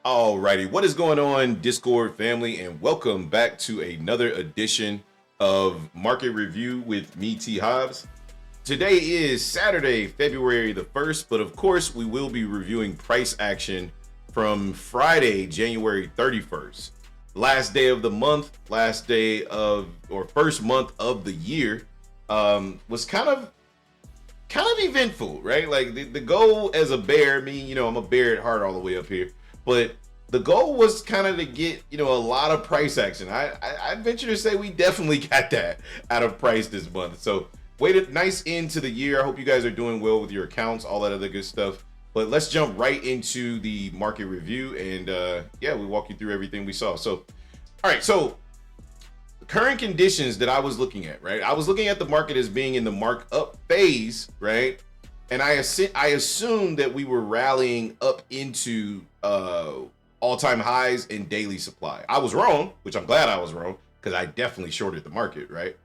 Alrighty, what is going on, Discord family, and welcome back to another edition of Market Review with me, T. Hobbs. Today is Saturday, February the 1st, but of course, we will be reviewing price action from Friday, January 31st. Last day of the month, first month of the year, was kind of eventful, right? Like the goal as a bear, I'm a bear at heart all the way up here. But the goal was kind of to get, a lot of price action. I venture to say we definitely got that out of price this month. So waited nice into the year. I hope you guys are doing well with your accounts, all that other good stuff. But let's jump right into the market review and we walk you through everything we saw. So, all right, so the current conditions that I was looking at, right? I was looking at the market as being in the markup phase, right? And I assumed that we were rallying up into all-time highs in daily supply. I was wrong, which I'm glad I was wrong, because I definitely shorted the market, right?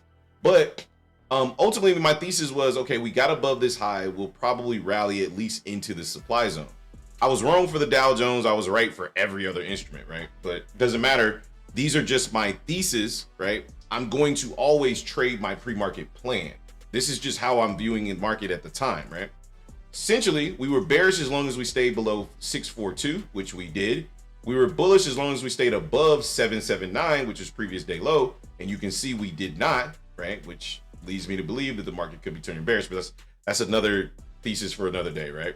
But ultimately, my thesis was, okay, we got above this high, we'll probably rally at least into the supply zone. I was wrong for the Dow Jones, I was right for every other instrument, right? But it doesn't matter. These are just my thesis, right? I'm going to always trade my pre-market plan. This is just how I'm viewing the market at the time, right? Essentially, we were bearish as long as we stayed below 642, which we did. We were bullish as long as we stayed above 779, which is previous day low. And you can see we did not, right? Which leads me to believe that the market could be turning bearish, but that's another thesis for another day, right?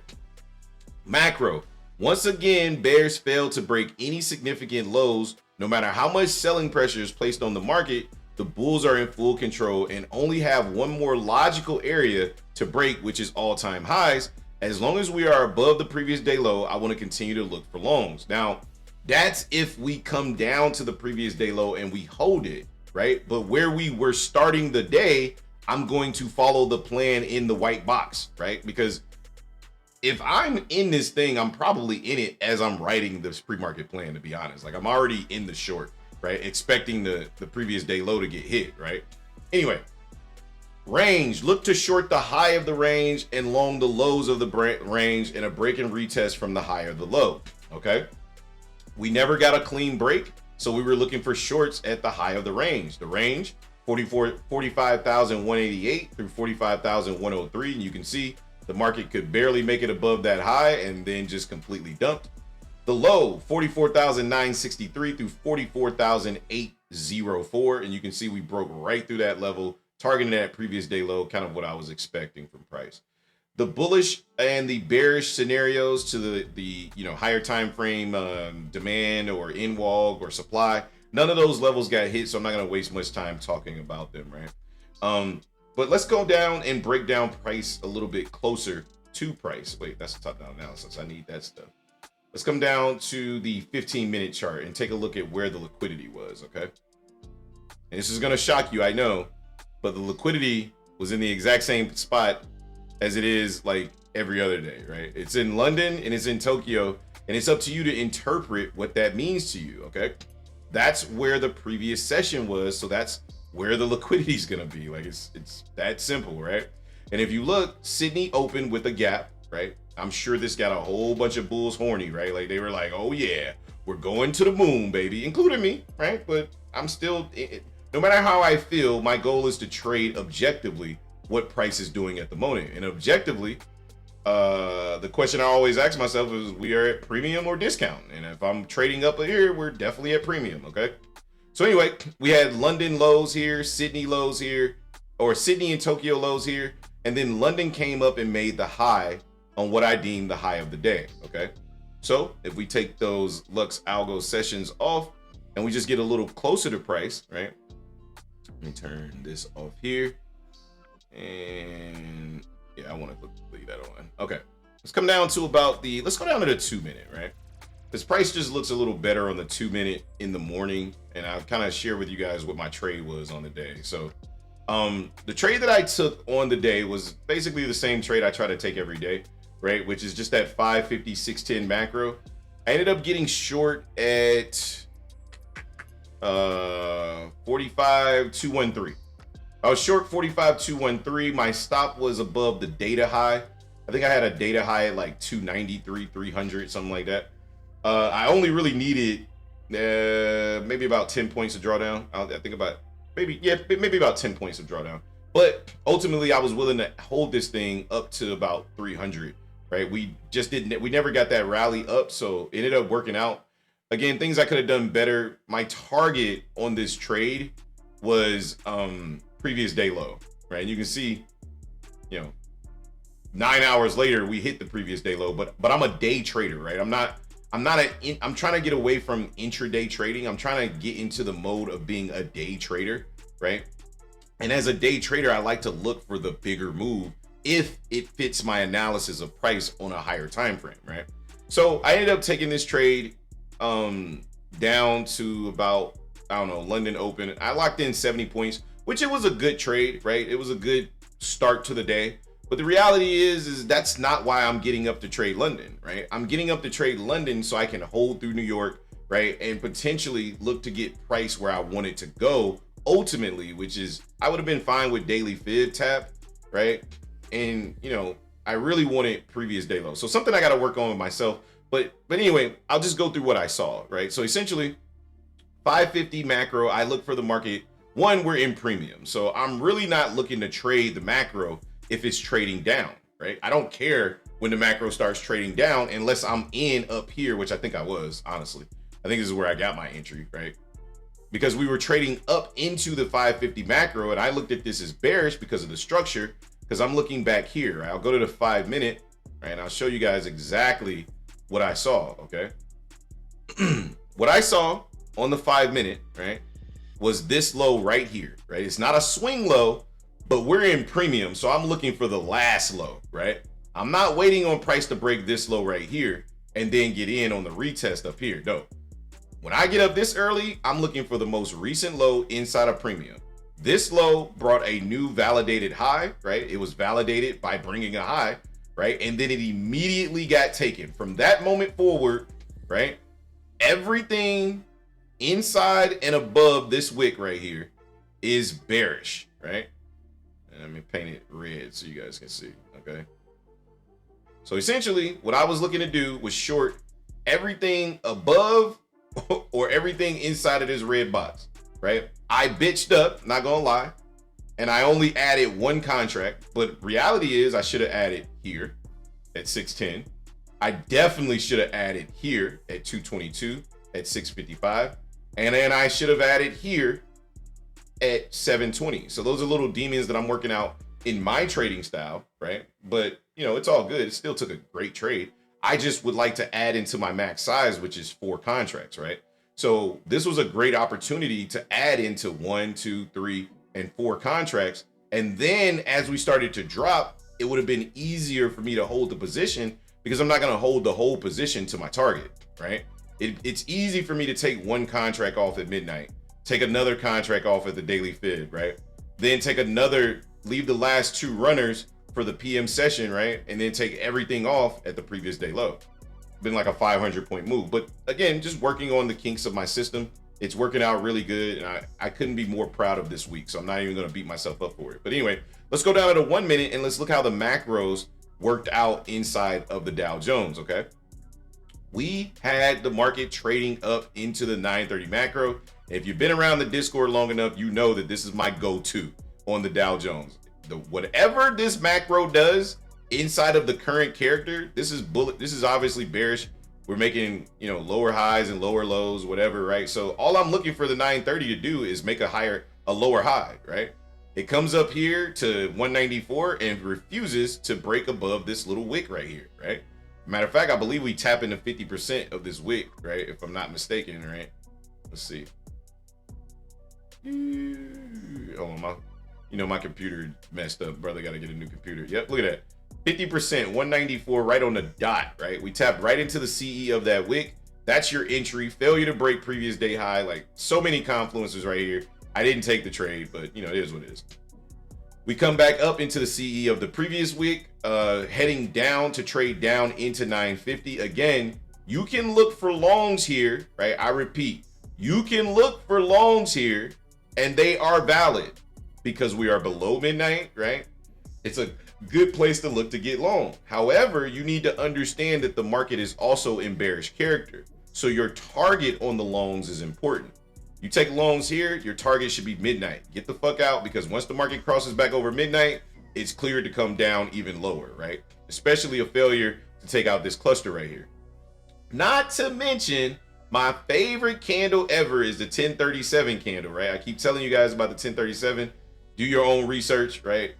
Macro. Once again, bears failed to break any significant lows. No matter how much selling pressure is placed on the market, the bulls are in full control and only have one more logical area to break, which is all-time highs. As long as we are above the previous day low, I want to continue to look for longs. Now, that's if we come down to the previous day low and we hold it, right? But where we were starting the day, I'm going to follow the plan in the white box, right? Because if I'm in this thing, I'm probably in it as I'm writing this pre-market plan, to be honest. Like, I'm already in the short, right? Expecting the previous day low to get hit, right? Anyway, range. Look to short the high of the range and long the lows of the range in a break and retest from the high or the low, okay? We never got a clean break, so we were looking for shorts at the high of the range. The range, 45,188 through 45,103, and you can see the market could barely make it above that high and then just completely dumped. The low, 44,963 through 44,804. And you can see we broke right through that level, targeting that previous day low, kind of what I was expecting from price. The bullish and the bearish scenarios to the higher time frame demand or in-wall or supply, none of those levels got hit, so I'm not going to waste much time talking about them, right? But let's go down and break down price a little bit closer to price. Wait, that's the top-down analysis. I need that stuff. Let's come down to the 15-minute chart and take a look at where the liquidity was, okay? And this is going to shock you, I know, but the liquidity was in the exact same spot as it is like every other day, right? It's in London and it's in Tokyo, and it's up to you to interpret what that means to you, okay? That's where the previous session was, so that's where the liquidity is going to be. Like, it's that simple, right? And if you look, Sydney opened with a gap, right? I'm sure this got a whole bunch of bulls horny, right? Like, they were like, oh yeah, we're going to the moon, baby, including me, right? But I'm still, no matter how I feel, my goal is to trade objectively what price is doing at the moment. And objectively, the question I always ask myself is, we are at premium or discount? And if I'm trading up here, we're definitely at premium, okay? So anyway, we had London lows here, Sydney lows here, or Sydney and Tokyo lows here, and then London came up and made the high on what I deem the high of the day, okay? So if we take those Lux Algo sessions off and we just get a little closer to price, right? Let me turn this off here. And yeah, I want to leave that on. Okay, let's come down to let's go down to the 2-minute, right? This price just looks a little better on the 2-minute in the morning, and I've kind of shared with you guys what my trade was on the day. So the trade that I took on the day was basically the same trade I try to take every day, right? Which is just that 550 610 macro. I ended up getting short at 45,213. I was short 45,213. My stop was above the data high. I think I had a data high at like 293, 300, something like that. I only really needed maybe about 10 points of drawdown. I think about maybe about 10 points of drawdown. But ultimately, I was willing to hold this thing up to about 300. Right? We just didn't. We never got that rally up, so it ended up working out. Again, things I could have done better. My target on this trade was previous day low. Right? And you can see, 9 hours later we hit the previous day low. But I'm a day trader, right? I'm trying to get away from intraday trading. I'm trying to get into the mode of being a day trader, right? And as a day trader, I like to look for the bigger move if it fits my analysis of price on a higher time frame, right? So I ended up taking this trade down to about, London Open. I locked in 70 points, which it was a good trade, right? It was a good start to the day. But the reality is that's not why I'm getting up to trade London, right? I'm getting up to trade London so I can hold through New York, right? And potentially look to get price where I want it to go ultimately, which is I would have been fine with daily fib tap, right? And, I really wanted previous day low. So something I got to work on with myself. But anyway, I'll just go through what I saw, right? So essentially 550 macro, I look for the market. One, we're in premium. So I'm really not looking to trade the macro if it's trading down, right? I don't care when the macro starts trading down unless I'm in up here, which I think I was, honestly. I think this is where I got my entry, right? Because we were trading up into the 550 macro, and I looked at this as bearish because of the structure, because I'm looking back here. Right? I'll go to the 5 minute, right? And I'll show you guys exactly what I saw, okay? What I saw on the 5 minute, right, was this low right here, right? It's not a swing low, but we're in premium, so I'm looking for the last low, right? I'm not waiting on price to break this low right here and then get in on the retest up here. No. When I get up this early, I'm looking for the most recent low inside of premium. This low brought a new validated high, right? It was validated by bringing a high, right? And then it immediately got taken. From that moment forward, right? Everything inside and above this wick right here is bearish, right? Let me paint it red so you guys can see, okay? So essentially, what I was looking to do was short everything above or everything inside of this red box, right? I bitched up, not gonna lie, and I only added one contract, but reality is I should have added here at 610. I definitely should have added here at 222, at 655, and then I should have added here at 720. So those are little demons that I'm working out in my trading style, right? But it's all good. It still took a great trade. I just would like to add into my max size, which is 4 contracts, right? So this was a great opportunity to add into 1, 2, 3, and 4 contracts. And then as we started to drop, it would have been easier for me to hold the position because I'm not going to hold the whole position to my target, right? It's easy for me to take one contract off at midnight, take another contract off at the daily fib, right? Then take another, leave the last 2 runners for the PM session, right? And then take everything off at the previous day low. Been like a 500-point move. But again, just working on the kinks of my system. It's working out really good. And I couldn't be more proud of this week. So I'm not even going to beat myself up for it. But anyway, let's go down to the 1 minute and let's look how the macros worked out inside of the Dow Jones, okay? We had the market trading up into the 930 macro. If you've been around the Discord long enough, you know that this is my go-to on the Dow Jones. Whatever this macro does inside of the current character, this is obviously bearish. We're making, lower highs and lower lows, whatever, right? So all I'm looking for the 930 to do is make a lower high, right? It comes up here to 194 and refuses to break above this little wick right here, right? Matter of fact, I believe we tap into 50% of this wick, right? If I'm not mistaken, right? Let's see. Hold on, my computer messed up. Brother got to get a new computer. Yep, look at that. 50%, 194 right on the dot, right? We tapped right into the CE of that wick. That's your entry. Failure to break previous day high. Like so many confluences right here. I didn't take the trade, but it is what it is. We come back up into the CE of the previous wick, heading down to trade down into 950. Again, you can look for longs here, right? I repeat, you can look for longs here and they are valid because we are below midnight, right? It's a good place to look to get long. However, you need to understand that the market is also in bearish character. So your target on the longs is important. You take longs here, your target should be midnight. Get the fuck out, because once the market crosses back over midnight, it's clear to come down even lower, right? Especially a failure to take out this cluster right here. Not to mention, my favorite candle ever is the 1037 candle, right? I keep telling you guys about the 1037. Do your own research, right?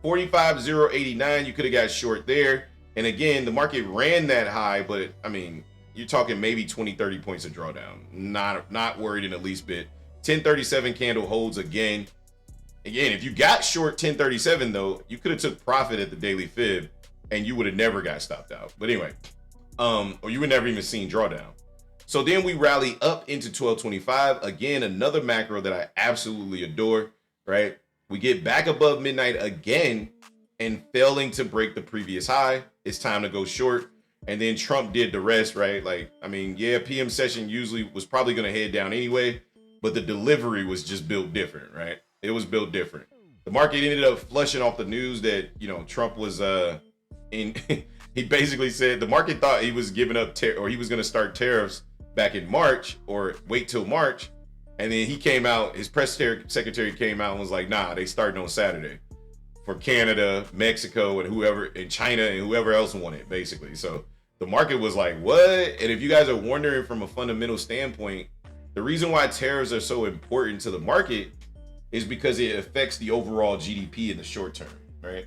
45,089, you could have got short there. And again, the market ran that high, but I mean, you're talking maybe 20, 30 points of drawdown. Not worried in the least bit. 1037 candle holds again. Again, if you got short 1037 though, you could have took profit at the daily fib and you would have never got stopped out. But anyway, or you would never even seen drawdown. So then we rally up into 1225. Again, another macro that I absolutely adore, right? We get back above midnight again and failing to break the previous high. It's time to go short. And then Trump did the rest, right? Like, I mean, yeah, PM session usually was probably going to head down anyway, but the delivery was just built different, right? It was built different. The market ended up flushing off the news that, you know, Trump was in he basically said the market thought he was giving up or he was going to start tariffs back in March or wait till March. And then he came out, his press secretary came out and was like, nah, they starting on Saturday for Canada, Mexico, and whoever, and China, and whoever else wanted, basically. So the market was like, what? And if you guys are wondering from a fundamental standpoint, the reason why tariffs are so important to the market is because it affects the overall GDP in the short term, right?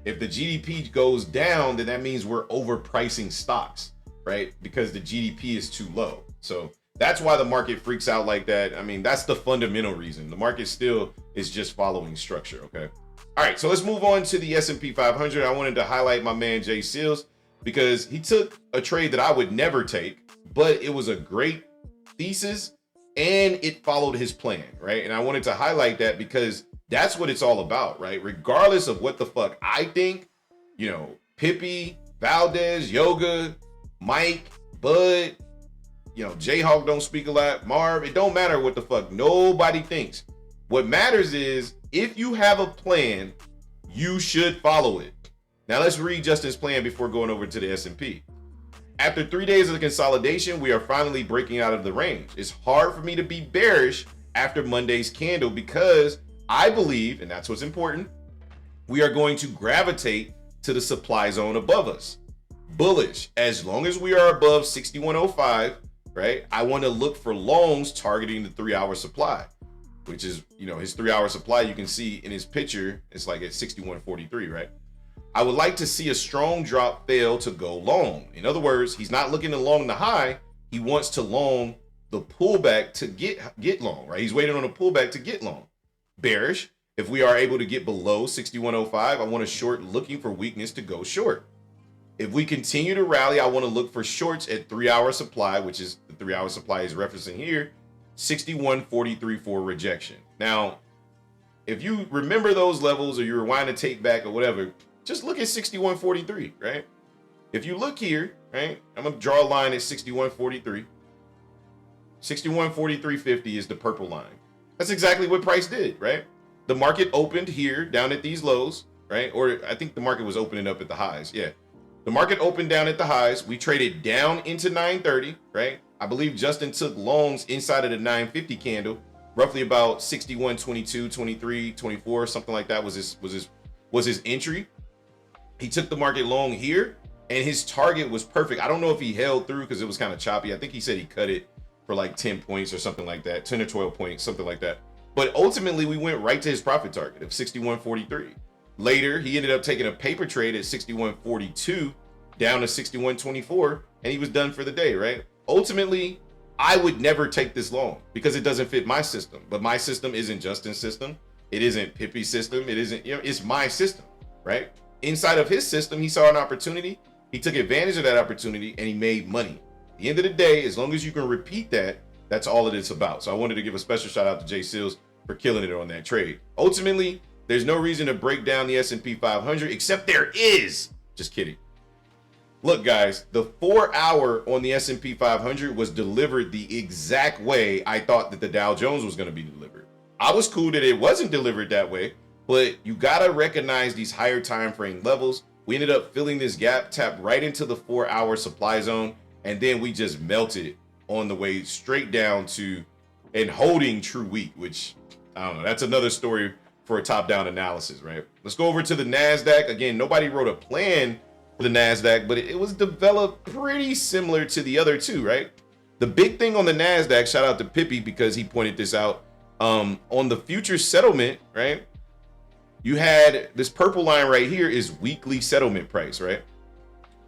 If the GDP goes down, then that means we're overpricing stocks, right? Because the GDP is too low. So that's why the market freaks out like that. I mean, that's the fundamental reason. The market still is just following structure, okay? All right, so let's move on to the S&P 500. I wanted to highlight my man Jay Seals because he took a trade that I would never take, but it was a great thesis and it followed his plan, right? And I wanted to highlight that because that's what it's all about, right? Regardless of what the fuck I think, you know, Pippi, Valdez, Yoga, Mike, Bud, you know, Jayhawk don't speak a lot, Marv, it don't matter what the fuck nobody thinks. What matters is if you have a plan, you should follow it. Now let's read Justin's plan before going over to the S&P. After 3 days of the consolidation, we are finally breaking out of the range. It's hard for me to be bearish after Monday's candle because I believe, and that's what's important, we are going to gravitate to the supply zone above us. Bullish, as long as we are above 6105, right? I want to look for longs targeting the 3-hour supply, which is, you know, his 3-hour supply. You can see in his picture, it's like at 6143, right? I would like to see a strong drop fail to go long. In other words, he's not looking to long the high. He wants to long the pullback to get long, right? He's waiting on a pullback to get long. Bearish, if we are able to get below 6105, I want a short looking for weakness to go short. If we continue to rally, I want to look for shorts at 3-hour supply, which is the 3-hour supply is referencing here, 6143 for rejection. Now, if you remember those levels or you rewind to take back or whatever, just look at 6143, right? If you look here, right, I'm going to draw a line at 6143. 6143.50 is the purple line. That's exactly what price did, right? The market opened here down at these lows, right? Or I think the market was opening up at the highs. Yeah. The market opened down at the highs. We traded down into 930, right? I believe Justin took longs inside of the 950 candle, roughly about 61, 22, 23, 24, something like that was his entry. He took the market long here and his target was perfect. I don't know if he held through because it was kind of choppy. I think he said he cut it for like 10 points or something like that, 10 or 12 points, something like that. But ultimately we went right to his profit target of 61.43. Later, he ended up taking a paper trade at 61.42 down to 61.24 and he was done for the day, right? Ultimately, I would never take this long because it doesn't fit my system. But my system isn't Justin's system. It isn't Pippi's system. It isn't, you know, it's my system, right? Inside of his system, he saw an opportunity. He took advantage of that opportunity and he made money. At the end of the day, as long as you can repeat that, that's all it is about. So I wanted to give a special shout out to Jay Seals for killing it on that trade. Ultimately, there's no reason to break down the S&P 500 except there is. Just kidding. Look, guys, the 4-hour on the S&P 500 was delivered the exact way I thought that the Dow Jones was going to be delivered. I was cool that it wasn't delivered that way, but you got to recognize these higher time frame levels. We ended up filling this gap, tapped right into the 4-hour supply zone, and then we just melted on the way straight down to and holding true weak, which I don't know. That's another story for a top-down analysis, right? Let's go over to the NASDAQ. Again, nobody wrote a plan for the NASDAQ, but it was developed pretty similar to the other two, right? The big thing on the NASDAQ, shout out to Pippi because he pointed this out, on the future settlement, right? You had this purple line right here is weekly settlement price, right?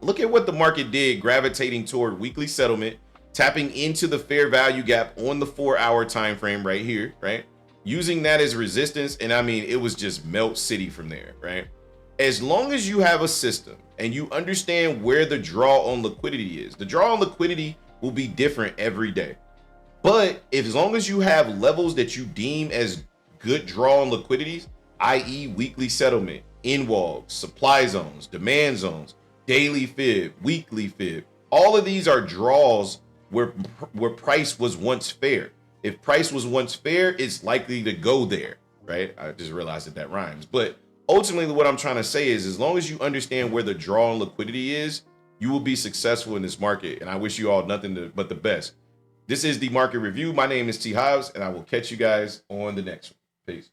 Look at what the market did, gravitating toward weekly settlement, tapping into the fair value gap on the 4-hour time frame right here, right? Using that as resistance, and I mean, it was just melt city from there, right? As long as you have a system and you understand where the draw on liquidity is, the draw on liquidity will be different every day. But as long as you have levels that you deem as good draw on liquidities, i.e. weekly settlement, in-walls, supply zones, demand zones, daily fib, weekly fib, all of these are draws where price was once fair. If price was once fair, it's likely to go there, right? I just realized that rhymes. But ultimately, what I'm trying to say is as long as you understand where the draw on liquidity is, you will be successful in this market. And I wish you all nothing but the best. This is the market review. My name is T. Hobbs, and I will catch you guys on the next one. Peace.